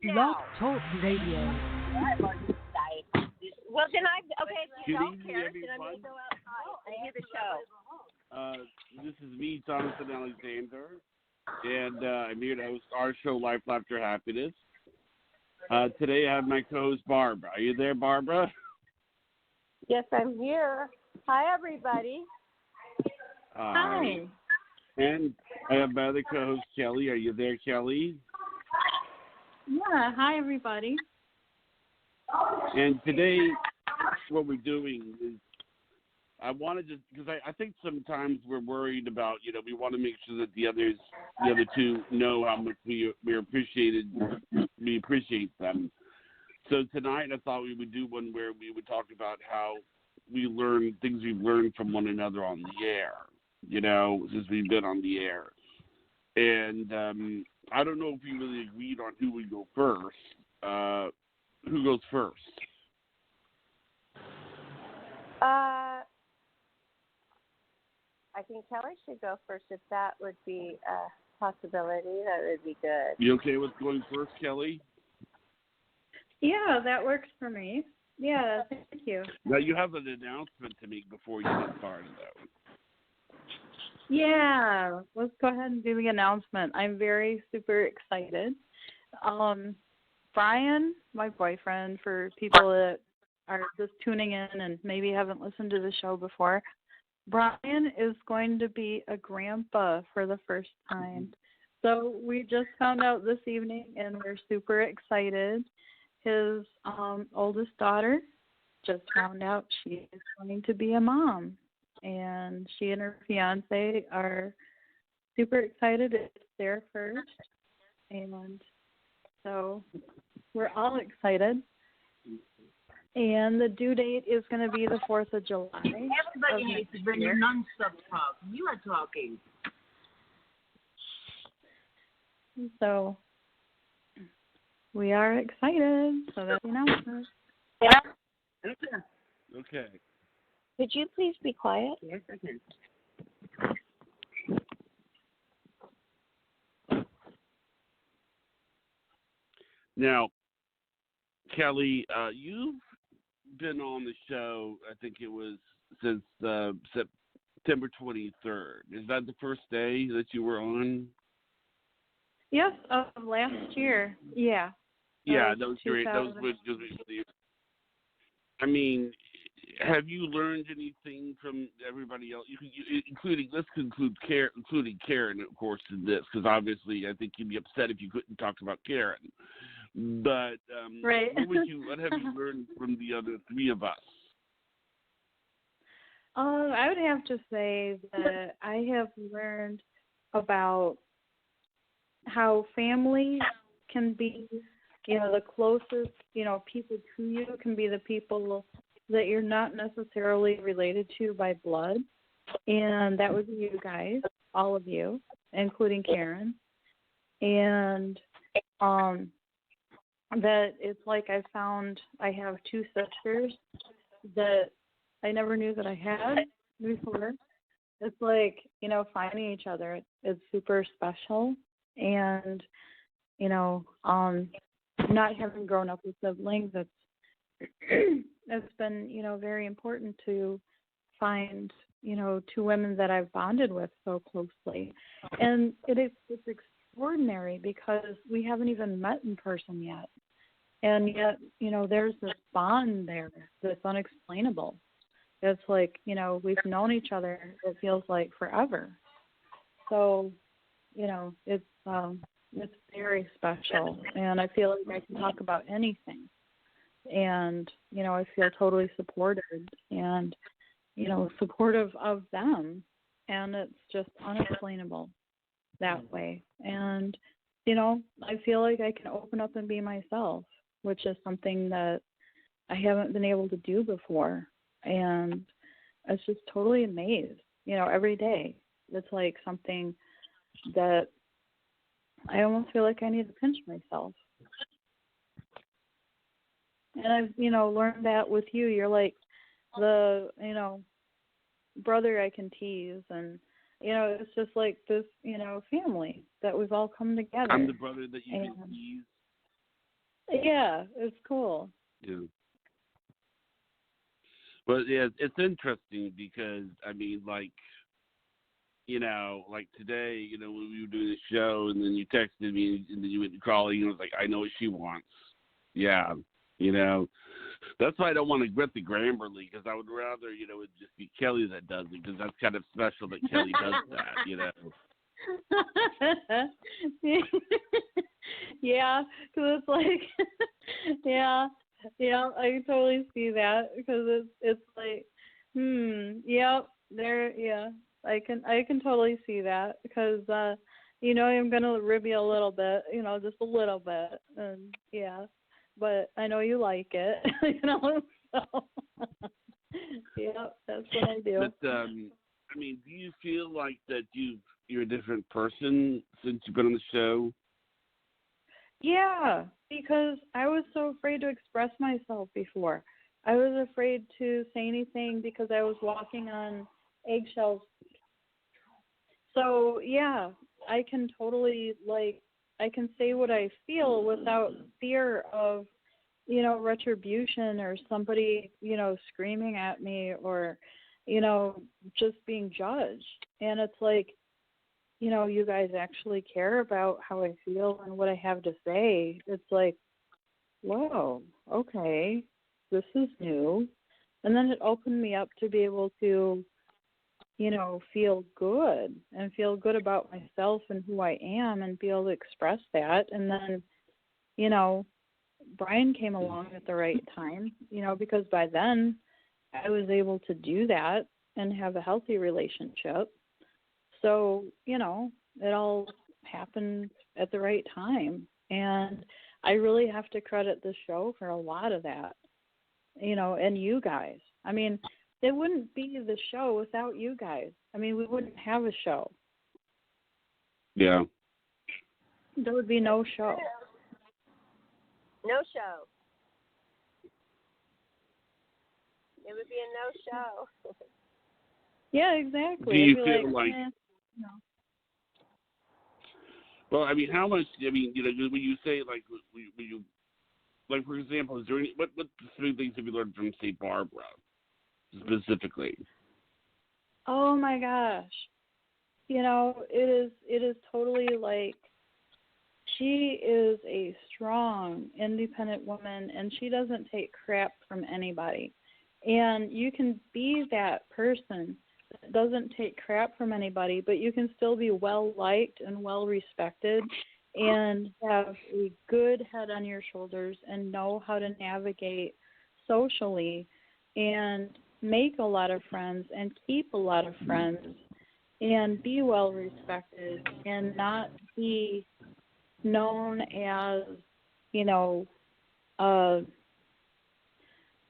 Blog now. Talk Radio. I'm on this side. Well, then okay, if you Good don't evening, care, then I'm everyone. going to go outside. I hear the show. This is me, Jonathan Alexander, and I'm here to host our show, Life After Happiness. Today I have my co-host, Barbara. Are you there, Barbara? Yes, I'm here. Hi, everybody. Hi. And I have my other co-host, Kelly. Are you there, Kelly? Yeah, hi everybody. And today, what we're doing is, I wanted to, because I think sometimes we're worried about, we want to make sure that the other two know how much we appreciate them. So tonight, I thought we would do one where we would talk about how we learn things we've learned from one another on the air, since we've been on the air. And I don't know if we really agreed on who would go first. Who goes first? I think Kelly should go first if that would be a possibility. That would be good. You okay with going first, Kelly? Yeah, that works for me. Yeah, thank you. Now, you have an announcement to make before you get started, though. Yeah, let's go ahead and do the announcement. I'm very super excited. Brian, my boyfriend, for people that are just tuning in and maybe haven't listened to the show before, Brian is going to be a grandpa for the first time. So we just found out this evening, and we're super excited. His oldest daughter just found out she is going to be a mom, and she and her fiance are super excited. It's their first, and so we're all excited. And the due date is going to be the 4th of July. Everybody needs to bring your non-stop talk. You are talking. So we are excited. So that's the announcement. Yeah. Okay. Could you please be quiet? Yes, I can. Now, Kelly, you've been on the show, I think it was since September 23rd. Is that the first day that you were on? Yes, last year. Yeah. Yeah, that was great. That was good. I mean, have you learned anything from everybody else? Let's include Karen, including Karen, of course, in this, because obviously I think you'd be upset if you couldn't talk about Karen. But right. What have you learned from the other three of us? I would have to say that I have learned about how family can be, the closest, people to you can be the people that you're not necessarily related to by blood. And that would be you guys, all of you, including Karen. And that it's like I have two sisters that I never knew that I had before. It's like, finding each other is super special. And, not having grown up with siblings, it's been, very important to find, two women that I've bonded with so closely. And it's extraordinary because we haven't even met in person yet. And yet, there's this bond there that's unexplainable. It's like, we've known each other, it feels like forever. So, it's very special. And I feel like I can talk about anything. And, I feel totally supported and, supportive of them. And it's just unexplainable that way. And, I feel like I can open up and be myself, which is something that I haven't been able to do before. And it's just totally amazed, every day. It's like something that I almost feel like I need to pinch myself. And I've, learned that with you. You're like the, brother I can tease. And, it's just like this, family that we've all come together. I'm the brother that you can tease. Yeah, it's cool. Yeah. But yeah, it's interesting because I mean, like, like today, when we were doing the show, and then you texted me, and then you went to call, and it was like, I know what she wants. Yeah, you know. That's why I don't want to grip the Grammarly, because I would rather, it just be Kelly that does it, because that's kind of special that Kelly does that. Yeah, because it's like, yeah, I can totally see that, because it's like, yep, yeah, I can totally see that, because I'm gonna rib you a little bit, just a little bit, and yeah, but I know you like it, so yeah, that's what I do. But I mean, do you feel like that you're a different person since you've been on the show? Yeah, because I was so afraid to express myself before. I was afraid to say anything because I was walking on eggshells. So, yeah, I can totally, I can say what I feel without fear of, retribution or somebody, screaming at me or, just being judged. And it's like, you guys actually care about how I feel and what I have to say. It's like, whoa, okay, this is new. And then it opened me up to be able to, feel good and feel good about myself and who I am and be able to express that. And then, Brian came along at the right time, because by then I was able to do that and have a healthy relationship. So, it all happened at the right time. And I really have to credit the show for a lot of that, and you guys. I mean, it wouldn't be the show without you guys. I mean, we wouldn't have a show. Yeah. There would be no show. No show. It would be a no show. Yeah, exactly. Do you I'd be feel like no. Well, I mean, how much? I mean, when you say when you, for example, is there what specific things have you learned from, say, Barbara, specifically? Oh my gosh, it is totally like she is a strong, independent woman, and she doesn't take crap from anybody. And you can be that person that doesn't take crap from anybody, but you can still be well liked and well respected and have a good head on your shoulders and know how to navigate socially and make a lot of friends and keep a lot of friends and be well respected and not be known as,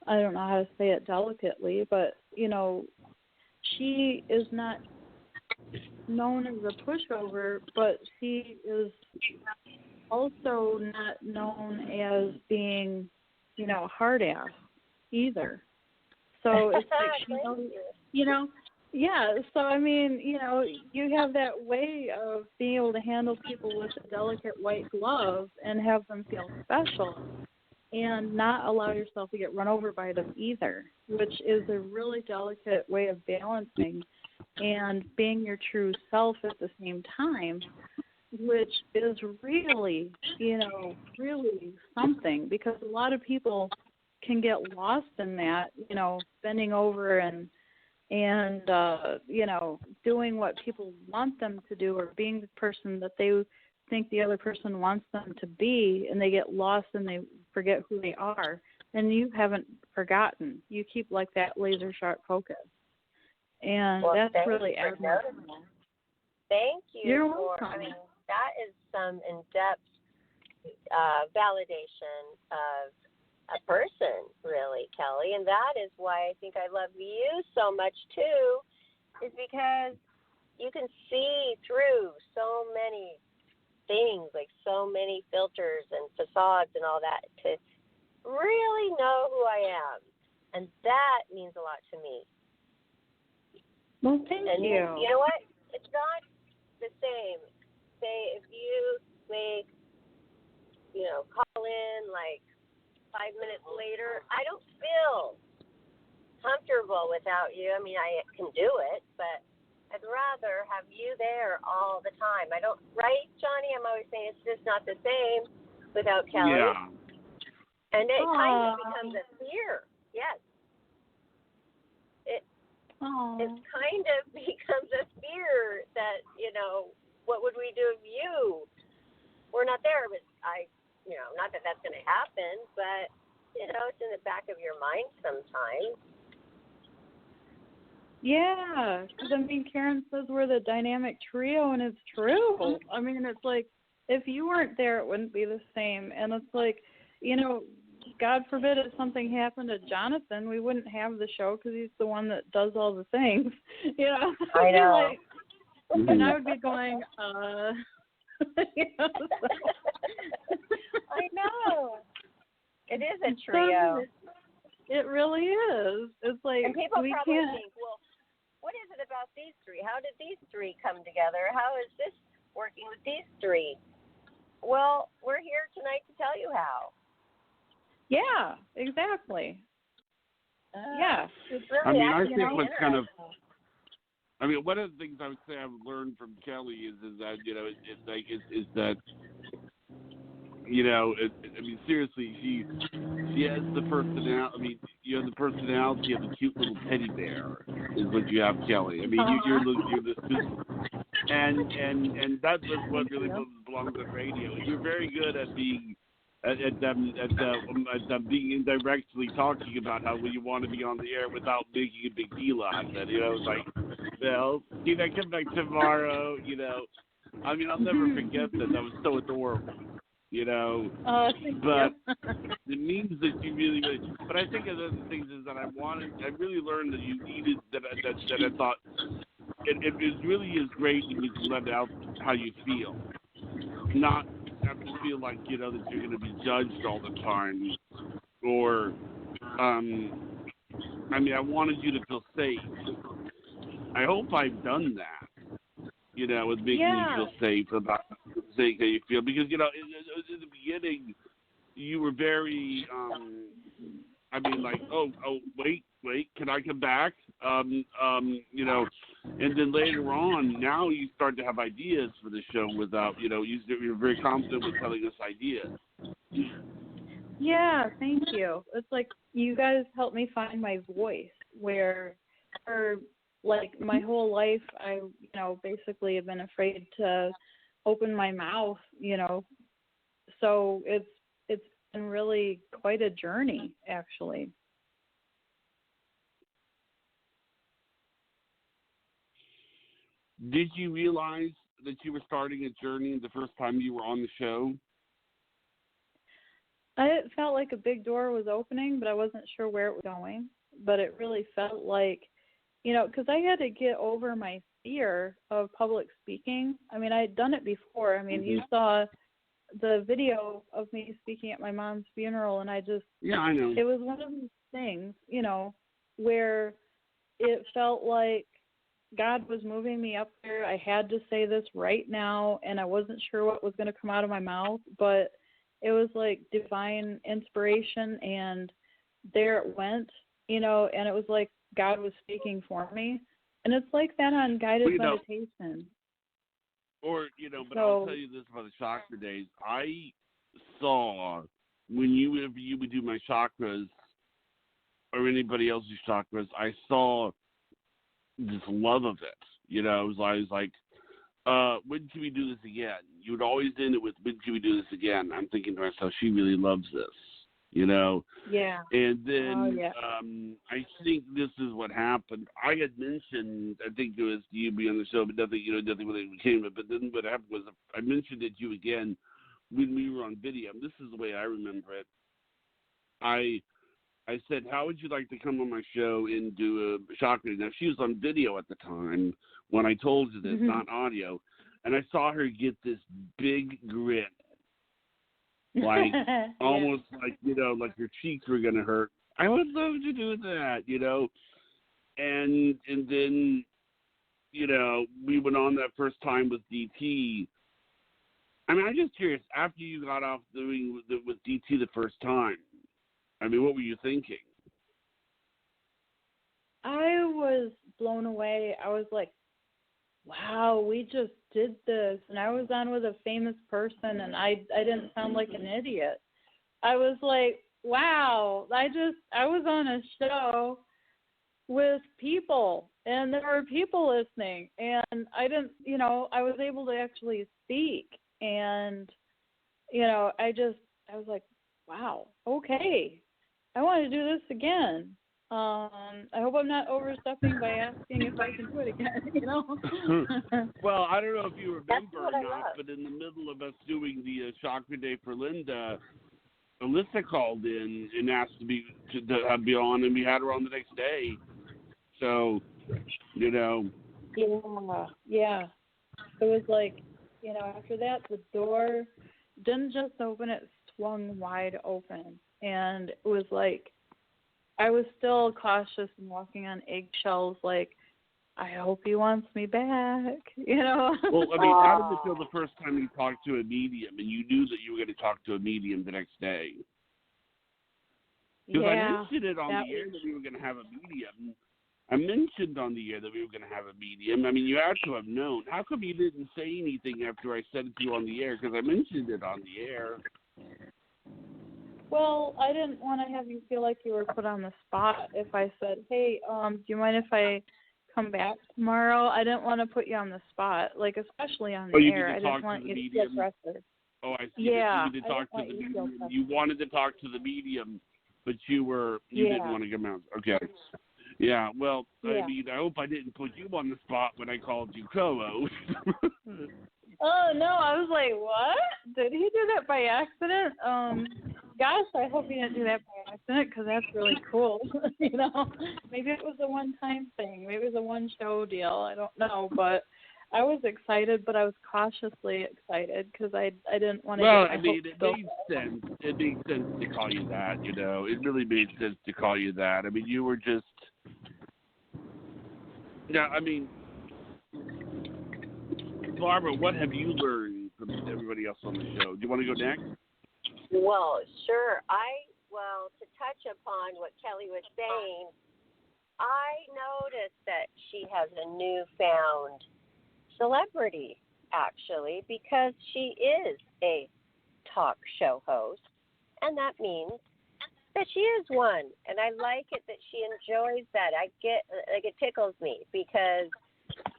I don't know how to say it delicately, but, she is not known as a pushover, but she is also not known as being, hard ass either. So it's like yeah. So I mean, you have that way of being able to handle people with a delicate white glove and have them feel special, and not allow yourself to get run over by them either, which is a really delicate way of balancing and being your true self at the same time, which is really, really something, because a lot of people can get lost in that, bending over and doing what people want them to do or being the person that they think the other person wants them to be, and they get lost and they forget who they are. And you haven't forgotten. You keep like that laser sharp focus. And that's really admirable. Thank you. You're for, welcome. I mean, that is some in-depth validation of a person, really, Kelly. And that is why I think I love you so much, too, is because you can see through so many things, like so many filters and facades and all that, to really know who I am. And that means a lot to me. Well, thank you. You know what? It's not the same. Say, if you make, in like 5 minutes later. I don't feel comfortable without you. I mean, I can do it, but I'd rather have you there all the time. I don't, right, Johnny? I'm always saying it's just not the same without Kelly. Yeah. And it kind of becomes a fear. Yes. It kind of becomes a fear that, what would we do if you were not there? But not that that's going to happen, but, it's in the back of your mind sometimes. Yeah, because Karen says we're the dynamic trio, and it's true. I mean, it's like if you weren't there, it wouldn't be the same. And it's like, God forbid if something happened to Jonathan, we wouldn't have the show because he's the one that does all the things. I know. And I would be going, I know. It is a trio. It really is. It's like, and people we probably can't think, well, what is it about these three? How did these three come together? How is this working with these three? Well, we're here tonight to tell you how. Yeah, exactly. Yeah. It's really I think what's kind of, interesting. one of the things I would say I've learned from Kelly is that, is that, seriously, she has the personality. The personality of a cute little teddy bear is what you have, Kelly. You're this, and that's what really belongs on radio. You're very good at being being indirectly talking about how you want to be on the air without making a big deal out of it. It's like, well, can I come back tomorrow? I'll never forget that. That was so adorable. But it means that you really. But I think other things is that I really learned that you needed that I thought it really is great when you can let out how you feel, not have to feel like that you're going to be judged all the time, or I wanted you to feel safe. I hope I've done that. With making you feel safe about saying how you feel, because in the beginning you were very wait, can I come back? And then later on, now you start to have ideas for the show without, you're very confident with telling us ideas. Yeah, thank you. It's like you guys helped me find my voice, where for like my whole life I, basically have been afraid to open my mouth, so it's been really quite a journey, actually. Did you realize that you were starting a journey the first time you were on the show? It felt like a big door was opening, but I wasn't sure where it was going. But it really felt like, because I had to get over my fear of public speaking. I had done it before. You saw the video of me speaking at my mom's funeral, and I know. It was one of those things, where it felt like God was moving me up there. I had to say this right now, and I wasn't sure what was going to come out of my mouth, but it was like divine inspiration, and there it went, and it was like God was speaking for me. And it's like that on guided meditation. But I'll tell you this about the chakra days. I saw when you would do my chakras or anybody else's chakras, I saw this love of it. I was like, when can we do this again? You would always end it with, when can we do this again? I'm thinking to myself, she really loves this, Yeah. And then I think this is what happened. I had mentioned, I think it was you be on the show, but nothing really became it. But then what happened was I mentioned it to you again when we were on video. This is the way I remember it. I said, how would you like to come on my show and do a chakra? Now, she was on video at the time when I told you this, not audio. And I saw her get this big grin, like almost like, like your cheeks were going to hurt. I would love to do that, And then, we went on that first time with DT. I mean, I'm just curious. After you got off doing with DT the first time, I mean, what were you thinking? I was blown away. I was like, wow, we just did this. And I was on with a famous person, and I didn't sound like an idiot. I was like, wow, I was on a show with people, and there were people listening, and I didn't, I was able to actually speak, and, I was like, wow, okay, I want to do this again. I hope I'm not overstepping by asking if I can do it again, Well, I don't know if you remember or not, but in the middle of us doing the Chakra Day for Linda, Alyssa called in and asked to be on, and we had her on the next day. So, Yeah. It was like, after that, the door didn't just open, it swung wide open. And it was like, I was still cautious and walking on eggshells, like, I hope he wants me back, Well, I mean, how did it feel the first time you talked to a medium and you knew that you were going to talk to a medium the next day? Because I mentioned it on the air that we were going to have a medium. I mentioned on the air that we were going to have a medium. I mean, you had to have known. How come you didn't say anything after I said it to you on the air? Because I mentioned it on the air. Well, I didn't want to have you feel like you were put on the spot if I said, hey, do you mind if I come back tomorrow? I didn't want to put you on the spot, like, especially on the air. I didn't want you to feel pressured. Oh, I see. Yeah. You needed to talk to the medium. You wanted to talk to the medium, but you didn't want to come out. Okay. Yeah, well, I mean, I hope I didn't put you on the spot when I called you co-host. Oh, no, I was like, what? Did he do that by accident? Gosh, I hope he didn't do that by accident, because that's really cool, Maybe it was a one-time thing. Maybe it was a one-show deal. I don't know, but I was excited, but I was cautiously excited, because I didn't want to Well, get my I mean, hopes it made sense. It made sense to call you that, It really made sense to call you that. I mean, you were just... Yeah, I mean, Barbara, what have you learned from everybody else on the show? Do you want to go next? Well, sure. To touch upon what Kelly was saying, I noticed that she has a newfound celebrity, actually, because she is a talk show host, and that means that she is one, and I like it that she enjoys that. It tickles me, because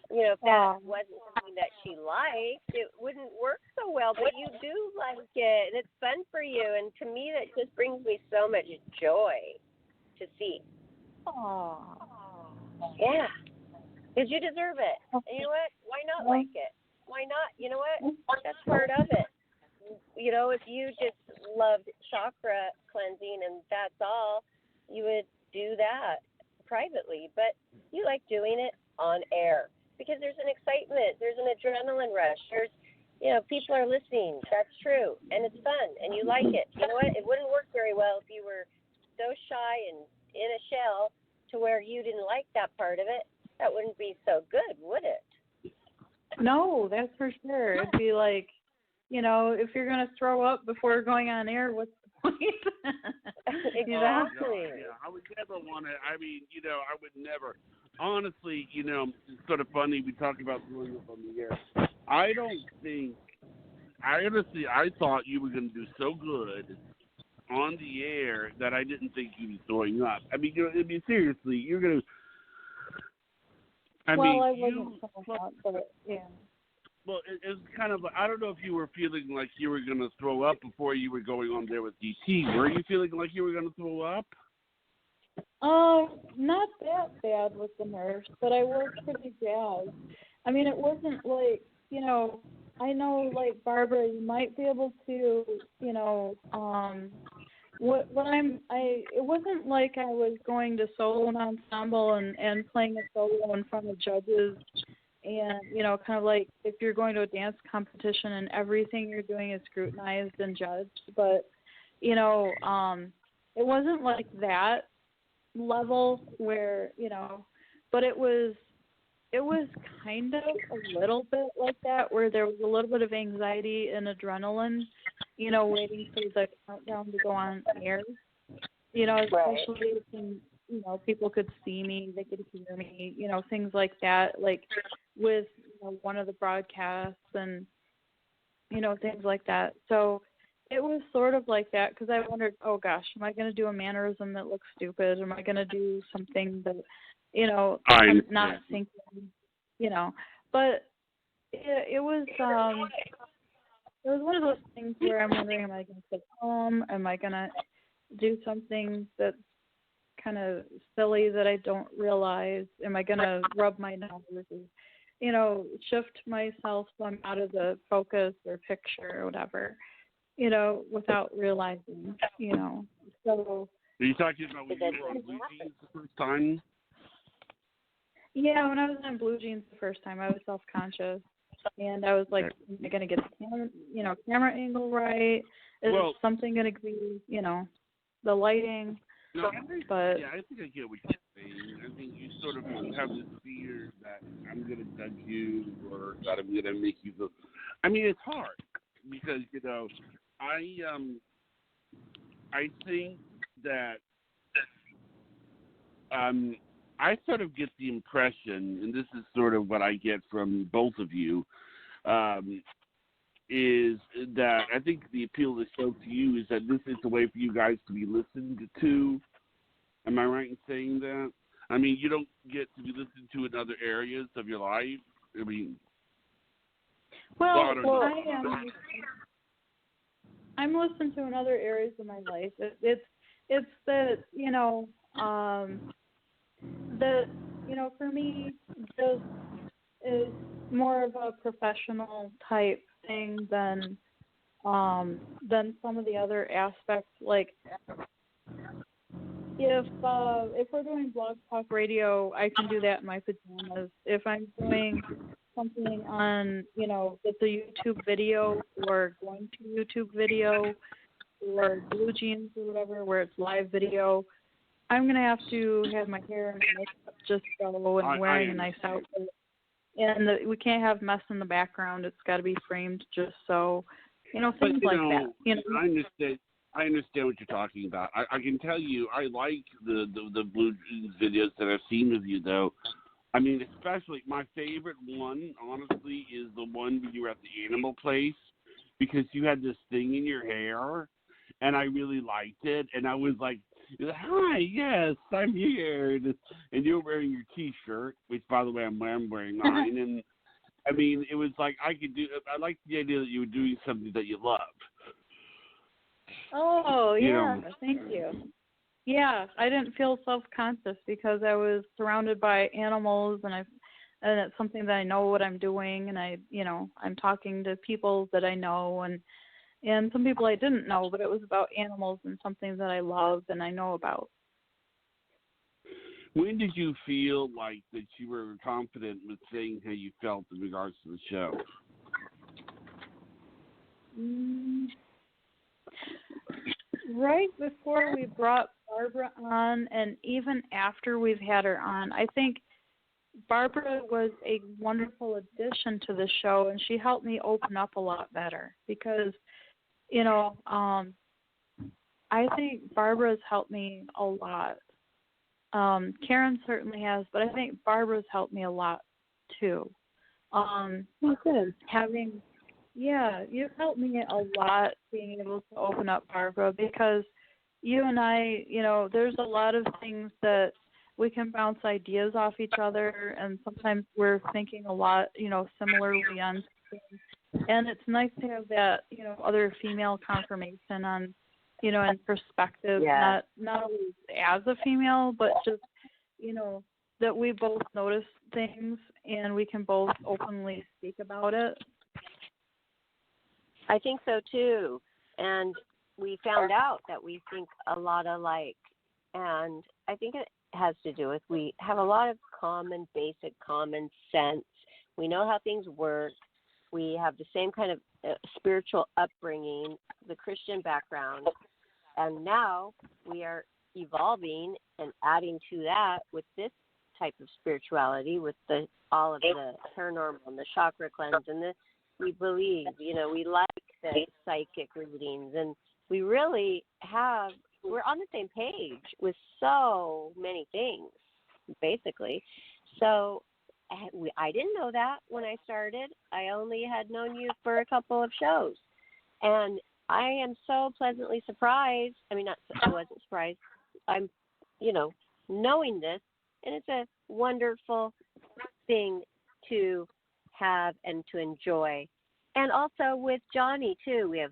if that wasn't something that she liked, it wouldn't work so well, but you do like it, and it's fun for you, and to me that just brings me so much joy to see. Aww. Yeah, because you deserve it. And you know what? Why not like it? Why not? You know what? That's part of it. If you just loved chakra cleansing and that's all, you would do that privately. But you like doing it on air because there's an excitement, there's an adrenaline rush, there's, people are listening. That's true. And it's fun and you like it. You know what? It wouldn't work very well if you were so shy and in a shell to where you didn't like that part of it. That wouldn't be so good, would it? No, that's for sure. It'd be like, if you're going to throw up before going on air, what's the point? Exactly. Yeah, I would never want to. I mean, I would never. Honestly, it's sort of funny. We talk about doing this on the air. I thought you were going to do so good on the air that I didn't think you'd be throwing up. I mean, seriously, you're going to. I wasn't throwing up, but yeah. Well, it's kind of, I don't know if you were feeling like you were going to throw up before you were going on there with DT. Were you feeling like you were going to throw up? Not that bad with the nerves, but I was pretty jazzed. I mean, it wasn't like, I know, like, Barbara, you might be able to, it wasn't like I was going to solo an ensemble and playing a solo in front of judges. And, kind of like if you're going to a dance competition and everything you're doing is scrutinized and judged. But, it wasn't like that level where, but it was it was kind of a little bit like that, where there was a little bit of anxiety and adrenaline, waiting for the countdown to go on air. Especially when, people could see me, they could hear me, things like that, like with one of the broadcasts and, things like that. So it was sort of like that, because I wondered, oh gosh, am I going to do a mannerism that looks stupid? Am I going to do something that, I'm not thinking, but it was one of those things where I'm wondering, am I going to stay calm? Am I going to do something that's kind of silly that I don't realize? Am I going to rub my nose or, shift myself so I'm out of the focus or picture or whatever, without realizing, So. Are you talking about when you were on Blue Jeans the first time? Yeah, when I was on Blue Jeans the first time, I was self-conscious, and I was like, am I going to get the camera angle right? Is something going to be, the lighting? No, but I think I get what you're saying. I think you sort of have this fear that I'm going to judge you or that I'm going to make you feel. I mean, it's hard because I think that I sort of get the impression, and this is sort of what I get from both of you, is that I think the appeal of the show to you is that this is a way for you guys to be listened to. Am I right in saying that? I mean, you don't get to be listened to in other areas of your life. I mean, I'm listened to in other areas of my life. It's that for me, this is more of a professional type thing than some of the other aspects. Like, if we're doing blog talk radio, I can do that in my pajamas. If I'm doing something on, it's a YouTube video or going to YouTube video or Blue Jeans or whatever, where it's live video, I'm going to have to have my hair and my makeup just go and wearing a nice outfit. And we can't have mess in the background. It's got to be framed just so, things like that. I understand what you're talking about. I can tell you, I like the Blue Jeans videos that I've seen with you, though. I mean, especially my favorite one, honestly, is the one where you were at the animal place, because you had this thing in your hair, and I really liked it. And I was like, hi, yes, I'm here. And you were wearing your T-shirt, which, by the way, I'm wearing mine. And, I mean, it was like I like the idea that you were doing something that you love. Oh, yeah, thank you. Yeah, I didn't feel self-conscious because I was surrounded by animals, and it's something that I know what I'm doing, and I'm talking to people that I know, and some people I didn't know, but it was about animals and something that I love and I know about. When did you feel like that you were confident with saying how you felt in regards to the show? Right before we brought Barbara on, and even after we've had her on, I think Barbara was a wonderful addition to the show, and she helped me open up a lot better because, I think Barbara's helped me a lot. Karen certainly has, but I think Barbara's helped me a lot too. You've helped me a lot being able to open up, Barbara, because you and I, there's a lot of things that we can bounce ideas off each other, and sometimes we're thinking a lot, similarly on things. And it's nice to have that, other female confirmation on, and perspective, not always as a female, but just, that we both notice things and we can both openly speak about it. I think so too. And we found out that we think a lot alike. And I think it has to do with we have a lot of basic common sense. We know how things work. We have the same kind of spiritual upbringing, the Christian background. And now we are evolving and adding to that with this type of spirituality with all of the paranormal and the chakra cleanse, and we believe, we like the psychic readings, and we really we're on the same page with so many things, basically. So I didn't know that when I started. I only had known you for a couple of shows. And I am so pleasantly surprised. I wasn't surprised. I'm, knowing this, and it's a wonderful thing to have and to enjoy. And also with Johnnie, too. We have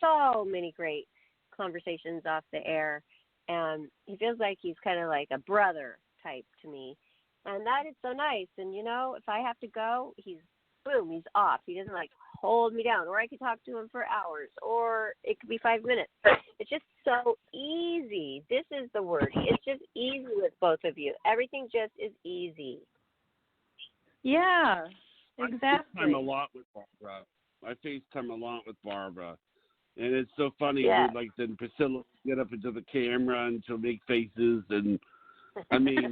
so many great conversations off the air, and he feels like he's kind of like a brother type to me. And that is so nice. And, if I have to go, he's off. He doesn't, hold me down. Or I could talk to him for hours. Or it could be 5 minutes. It's just so easy. This is the word. It's just easy with both of you. Everything just is easy. Yeah, exactly. I FaceTime a lot with Barbara. And it's so funny. Yeah. Then Priscilla get up into the camera and she'll make faces, and I mean,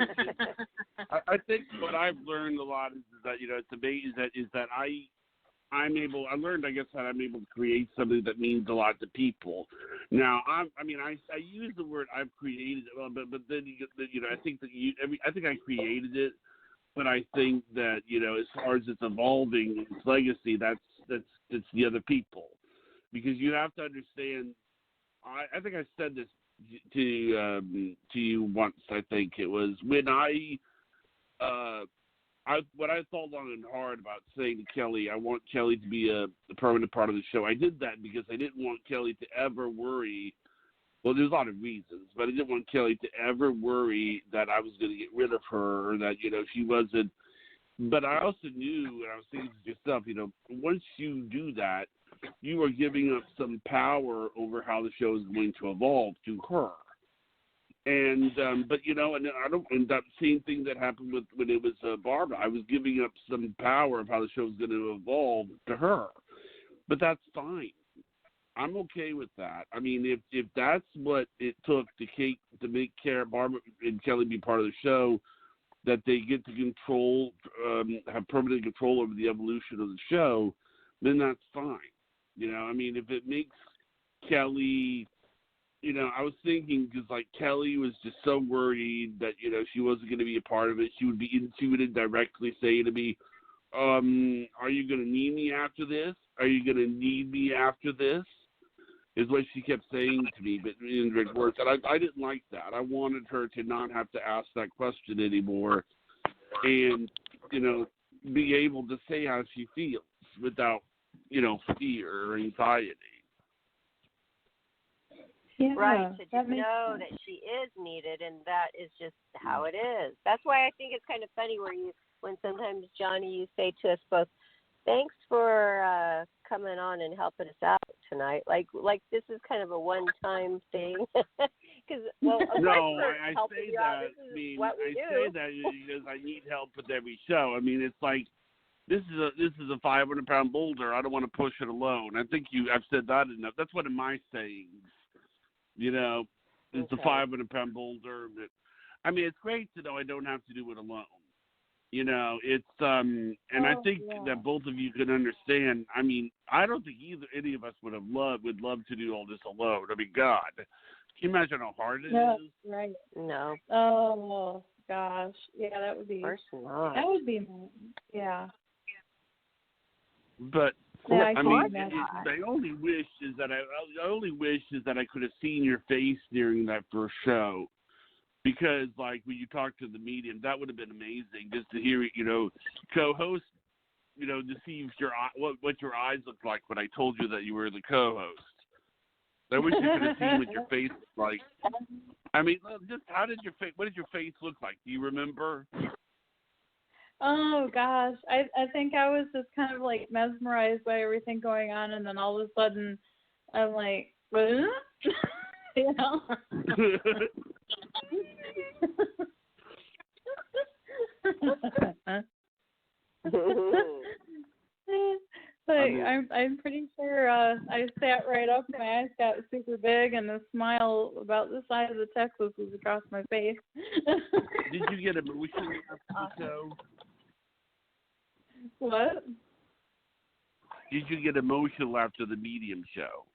I think what I've learned a lot is that it's amazing that I'm able. I learned, I guess, that I'm able to create something that means a lot to people. Now, I use the word I've created, but then I think that I think I created it, but I think that as far as it's evolving, its legacy, that's the other people, because you have to understand. I think I said this to you once. I think it was when when I thought long and hard about saying to Kelly, I want Kelly to be a permanent part of the show. I did that because I didn't want Kelly to ever worry. Well, there's a lot of reasons, but I didn't want Kelly to ever worry that I was going to get rid of her, or that she wasn't. But I also knew, and I was thinking to yourself, once you do that, you are giving up some power over how the show is going to evolve to her. And but and I don't. And that same thing that happened when it was Barbara. I was giving up some power of how the show is going to evolve to her. But that's fine. I'm okay with that. I mean, if that's what it took to make Barbara and Kelly be part of the show, that they get to control, have permanent control over the evolution of the show, then that's fine. If it makes Kelly, I was thinking, because Kelly was just so worried that she wasn't going to be a part of it. She would indirectly say to me, "Are you going to need me after this? Are you going to need me after this?" Is what she kept saying to me, but in direct words. And I didn't like that. I wanted her to not have to ask that question anymore, and be able to say how she feels without fear or anxiety. Yeah, right, to just know that she is needed, and that is just how it is. That's why I think it's kind of funny when sometimes, Johnnie, you say to us both, "Thanks for coming on and helping us out tonight." Like this is kind of a one-time thing. Because I say that. I say that because I need help with every show. I mean, it's like this is a 500-pound boulder. I don't want to push it alone. I think I've said that enough. That's one of my sayings. It's a 500-pound boulder. But I mean, it's great to know I don't have to do it alone. It's and I think that both of you can understand. I mean, I don't think any of us would love to do all this alone. I mean, God, can you imagine how hard it is? Right. No. Oh gosh, yeah, that would be. Of course not. That would be, yeah. But Yeah, I mean, my only wish is that I could have seen your face during that first show. Because, when you talk to the medium, that would have been amazing, just to hear, co-host, to see what your eyes looked like when I told you that you were the co-host. I wish you could have seen what your face looked like. I mean, just what did your face look like? Do you remember? Oh gosh, I think I was just kind of mesmerized by everything going on, and then all of a sudden, I'm like, what? I'm pretty sure I sat right up. My eyes got super were big, and a smile about the size of the Texas was across my face. Did you get emotional after the show? What? Did you get emotional after the Medium show?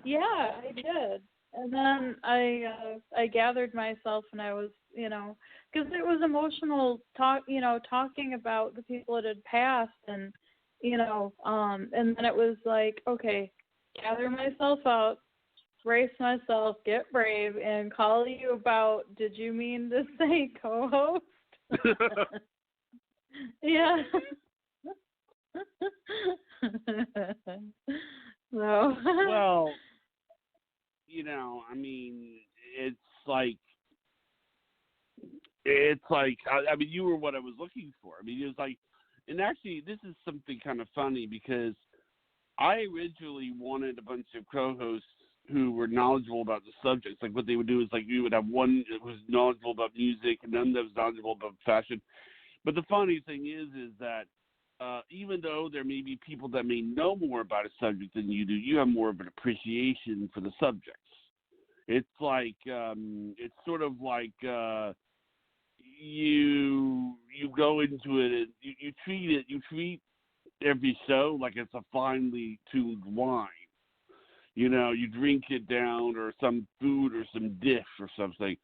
Yeah, I did. And then I gathered myself, and I was, because it was emotional talking about the people that had passed, and and then it was like, okay, gather myself up, brace myself, get brave, and call you about, did you mean to say co-host? Yeah. So. Well, I mean, it's like, I mean, you were what I was looking for. I mean, it was like, and actually, this is something kind of funny because I originally wanted a bunch of co-hosts who were knowledgeable about the subjects. Like, what they would do is, like, you would have one that was knowledgeable about music and none that was knowledgeable about fashion. But the funny thing is that even though there may be people that may know more about a subject than you do, you have more of an appreciation for the subjects. It's like, it's sort of like you go into it and you treat every show like it's a finely tuned wine. You drink it down, or some food or some dish or something.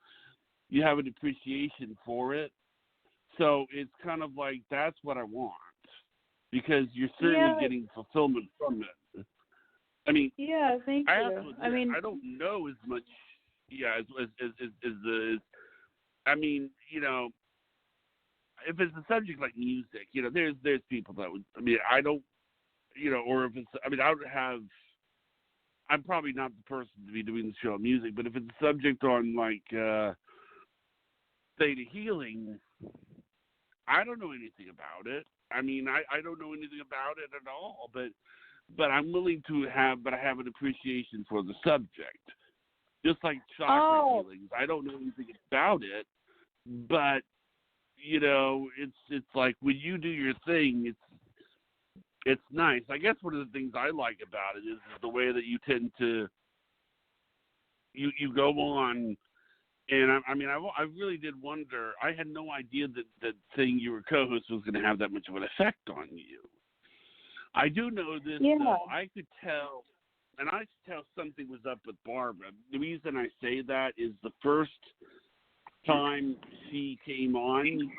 You have an appreciation for it. So it's kind of like, that's what I want, because you're certainly getting fulfillment from it. I mean, yeah, thank you. I don't know as much, as the. I mean, if it's a subject like music, there's people that would. I mean, I don't, or if it's. I mean, I would have. I'm probably not the person to be doing the show on music, but if it's a subject on like theta healing, I don't know anything about it. I mean, I don't know anything about it at all, but I'm willing to have, but I have an appreciation for the subject. Just like chakra healings, I don't know anything about it, but it's like when you do your thing, it's nice. I guess one of the things I like about it is the way that you tend to you go on. And I really did wonder. I had no idea that saying you were co-host was going to have that much of an effect on you. I do know this, though. I could tell, and I could tell something was up with Barbara. The reason I say that is the first time she came on,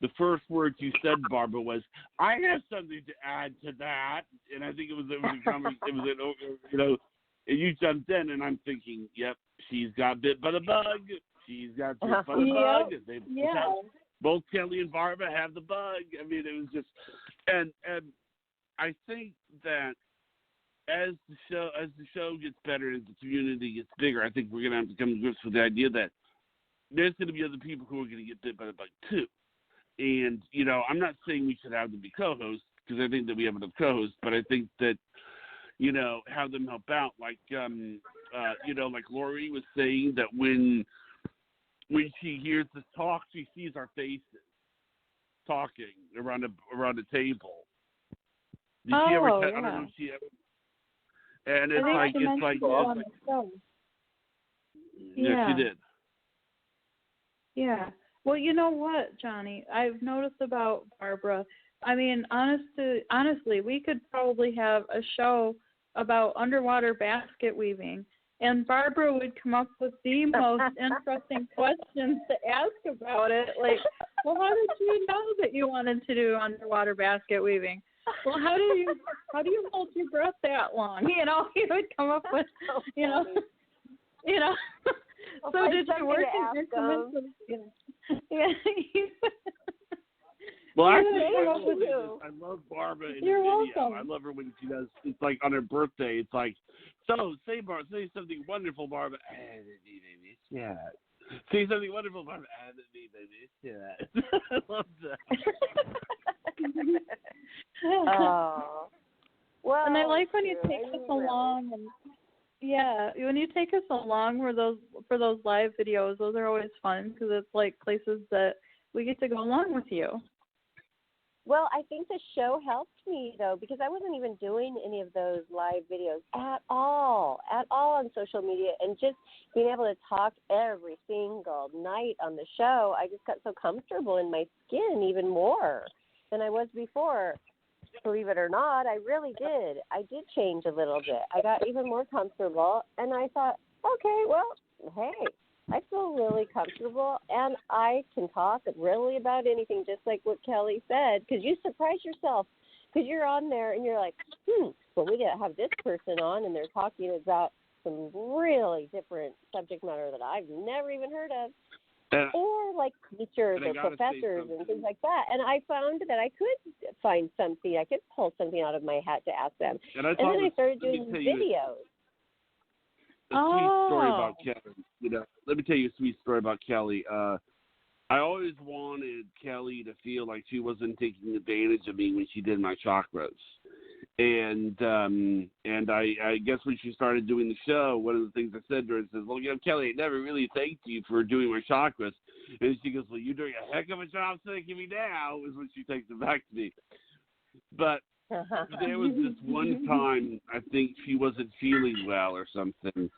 the first words you said, Barbara, was, "I have something to add to that," and I think it was and you jumped in, and I'm thinking, yep, she's got bit by the bug. She's got bit by the bug. They both Kelly and Barbara have the bug. I mean, it was just, and I think that as the show gets better, as the community gets bigger, I think we're going to have to come to grips with the idea that there's going to be other people who are going to get bit by the bug too. And, I'm not saying we should have them be co-hosts, because I think that we have enough co-hosts, but I think that, have them help out. Like, like Lori was saying, that when she hears us talk, she sees our faces talking around a table. Did she ever? I don't know if she ever. And it's like. Yeah, she did. Yeah. Well, you know what, Johnny? I've noticed about Barbara. I mean, honestly, we could probably have a show about underwater basket weaving, and Barbara would come up with the most interesting questions to ask about it. Like, well, how did you know that you wanted to do underwater basket weaving? Well, how do you hold your breath that long? He would come up with, Well, so did you work in your commission? Yeah. Well, actually, I love Barbara in You're the video. welcome. I love her when she does. It's like on her birthday. It's like, so say something wonderful, Barbara. Yeah. Say something wonderful, Barbara. Yeah. I love that. Oh. Well, and I like when you take us along, and when you take us along for those live videos. Those are always fun, because it's like places that we get to go along with you. Well, I think the show helped me, though, because I wasn't even doing any of those live videos at all on social media. And just being able to talk every single night on the show, I just got so comfortable in my skin even more than I was before. Believe it or not, I really did. I did change a little bit. I got even more comfortable, and I thought, okay, well, hey, I feel really comfortable, and I can talk really about anything, just like what Kelly said, because you surprise yourself, because you're on there, and you're like, well, we got to have this person on, and they're talking about some really different subject matter that I've never even heard of, or like teachers or professors and things like that. And I found that I could find something, I could pull something out of my hat to ask them. And then I started doing videos. A sweet story about Kelly. Let me tell you a sweet story about Kelly. I always wanted Kelly to feel like she wasn't taking advantage of me when she did my chakras. And I guess when she started doing the show, one of the things I said to her is, well, Kelly, I never really thanked you for doing my chakras. And she goes, well, you're doing a heck of a job thanking me now, is when she takes it back to me. But there was this one time, I think she wasn't feeling well or something,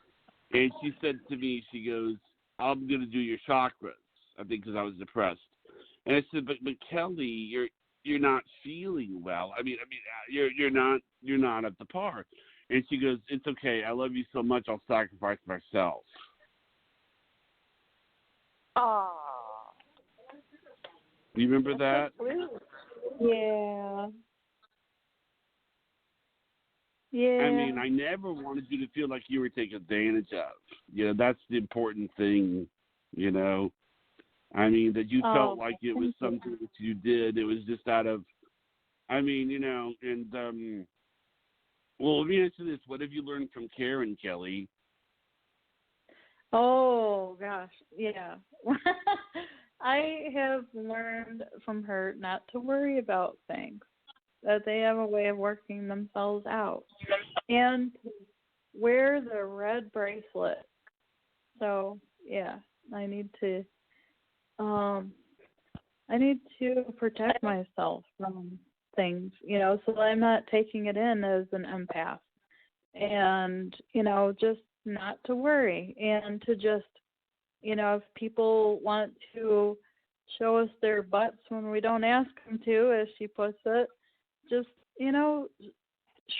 and she said to me, she goes, I'm going to do your chakras, I think because I was depressed. And I said, but Kelly, you're not feeling well. I mean, you're not at the par. And she goes, it's okay. I love you so much. I'll sacrifice myself. Oh. You remember that? Yeah. Yeah. I mean, I never wanted you to feel like you were taken advantage of. That's the important thing, I mean, that you felt like it was something that you did. It was just out of, and, well, let me answer this. What have you learned from Karen, Kelly? Oh, gosh, yeah. I have learned from her not to worry about things, that they have a way of working themselves out, and wear the red bracelet. So, yeah, I need to protect myself from things, so I'm not taking it in as an empath. And, just not to worry, and to just, if people want to show us their butts when we don't ask them to, as she puts it, just,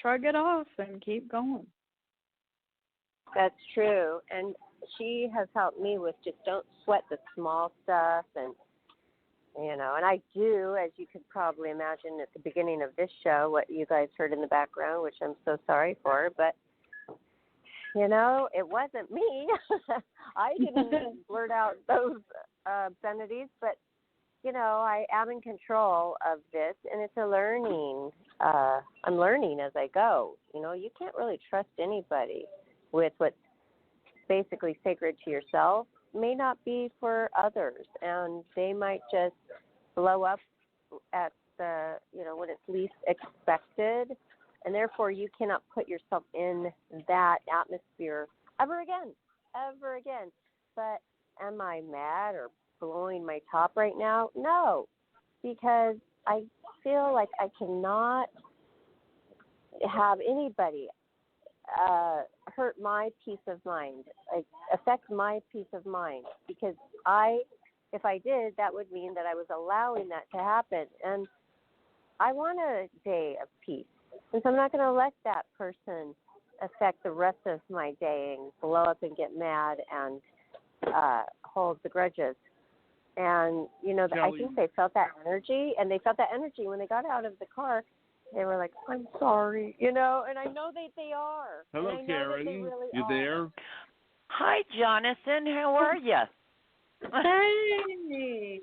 shrug it off and keep going. That's true. And she has helped me with just don't sweat the small stuff. And, and I do, as you could probably imagine at the beginning of this show, what you guys heard in the background, which I'm so sorry for, but, it wasn't me. I didn't blurt out those obscenities, but, I am in control of this, and it's a learning. I'm learning as I go. You can't really trust anybody with what's basically sacred to yourself may not be for others, and they might just blow up at the, when it's least expected, and therefore you cannot put yourself in that atmosphere ever again. But am I mad or blowing my top right now? No, because I feel like I cannot have anybody hurt my peace of mind, affect my peace of mind, because if I did, that would mean that I was allowing that to happen, and I want a day of peace, and so I'm not going to let that person affect the rest of my day and blow up and get mad and hold the grudges. And, I think they felt that energy, and they felt that energy when they got out of the car. They were like, I'm sorry, and I know they are. Hello, Karen. Really you there? Hi, Jonathan. How are you? Hey.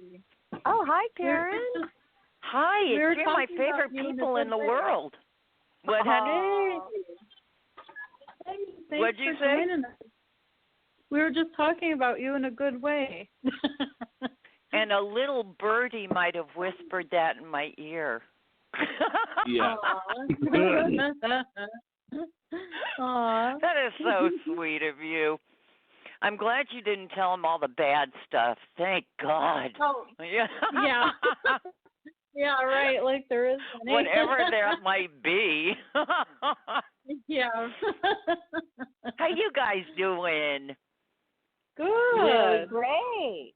Oh, hi, Karen. Hi, you're my favorite people in the world. What, honey? Hey, what'd you say? We were just talking about you in a good way. And a little birdie might have whispered that in my ear. Yeah. Aww. That is so sweet of you. I'm glad you didn't tell him all the bad stuff. Thank God. Oh, yeah. yeah. Yeah, right. Like there is any. Whatever that might be. Yeah. How you guys doing? Really Good. great.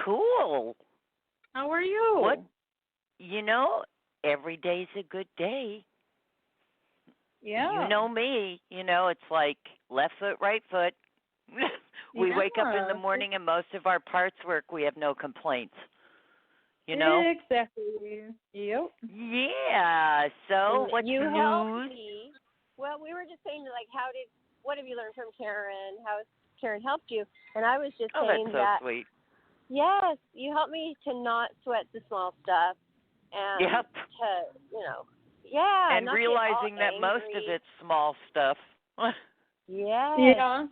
Cool. How are you? What? Every day's a good day. Yeah. You know me. It's like left foot, right foot. We wake up in the morning and most of our parts work. We have no complaints. Exactly. Yep. Yeah. So, what's you news? helped me. Well, we were just saying, like, what have you learned from Karen? How has Karen helped you? And I was just saying that's so that, sweet. yes, you helped me to not sweat the small stuff and Yep. to, yeah. And not realizing get all that most of angry. it's small stuff. Yes. Yeah.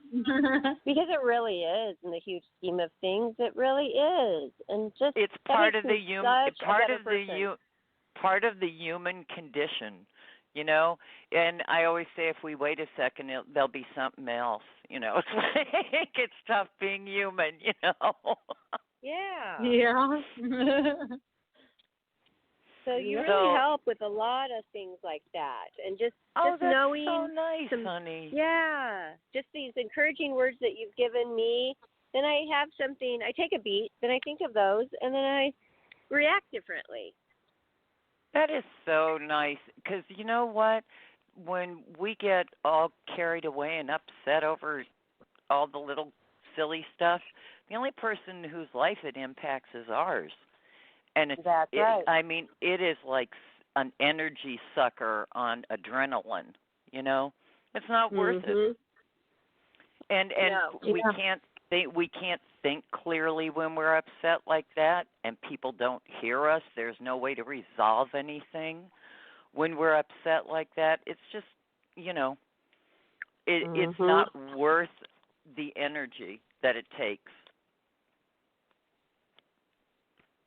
Because it really is, in the huge scheme of things, it really is, and just It's that part makes of the me human such a better person. part of the human condition, And I always say, if we wait a second, there'll be something else. It's like it's tough being human. Yeah. Yeah. So you really help with a lot of things like that, and just that's knowing so nice, honey. Yeah, just these encouraging words that you've given me. Then I have something. I take a beat, then I think of those, and then I react differently. That is so nice, because you know what? When we get all carried away and upset over all the little silly stuff, the only person whose life it impacts is ours. And That's right. I mean, it is like an energy sucker on adrenaline. It's not worth it. And we can't think clearly when we're upset like that, and people don't hear us. There's no way to resolve anything when we're upset like that. It's just, it's not worth the energy that it takes.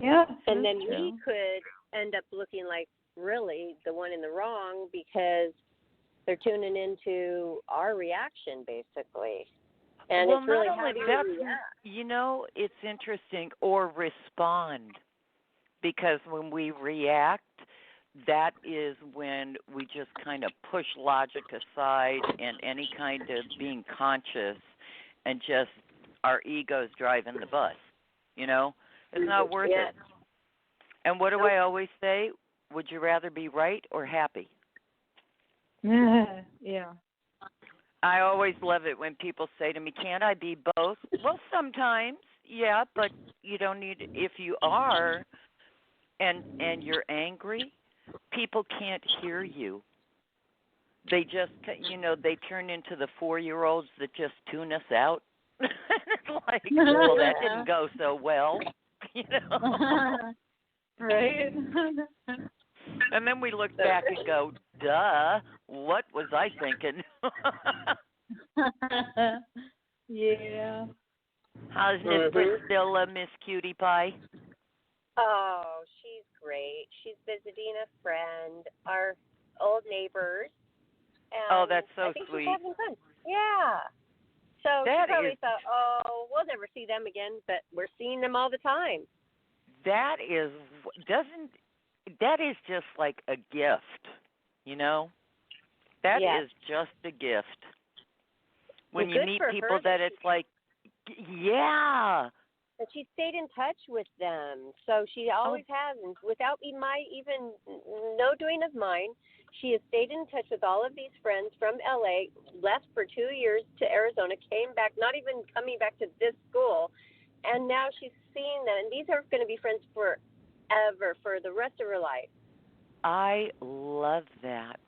Yeah. And then we could end up looking like really the one in the wrong because they're tuning into our reaction, basically. And well, it's really not how only do that, you react? It's interesting, or respond, because when we react, that is when we just kind of push logic aside and any kind of being conscious, and just our ego's driving the bus. It's not worth it. And what do I always say? Would you rather be right or happy? Yeah. I always love it when people say to me, "Can't I be both?" Well, sometimes, yeah, but you don't need. If you are, and you're angry, people can't hear you. They just, they turn into the 4-year-olds that just tune us out. It's like, well, that didn't go so well, Right. And then we look back and go, duh, what was I thinking? Yeah. How's Miss Priscilla, Miss Cutie Pie? Oh, she's great. She's visiting a friend, our old neighbors. And that's so I think sweet. She's having fun. Yeah. So That she probably is, thought, we'll never see them again, but we're seeing them all the time. that is just like a gift, That is just a gift. When you meet people that it's like, yeah. But she stayed in touch with them, so she always has, and without even no doing of mine, she has stayed in touch with all of these friends from LA, left for 2 years to Arizona, came back, not even coming back to this school, and now she's seeing them, and these are going to be friends forever, for the rest of her life. I love that.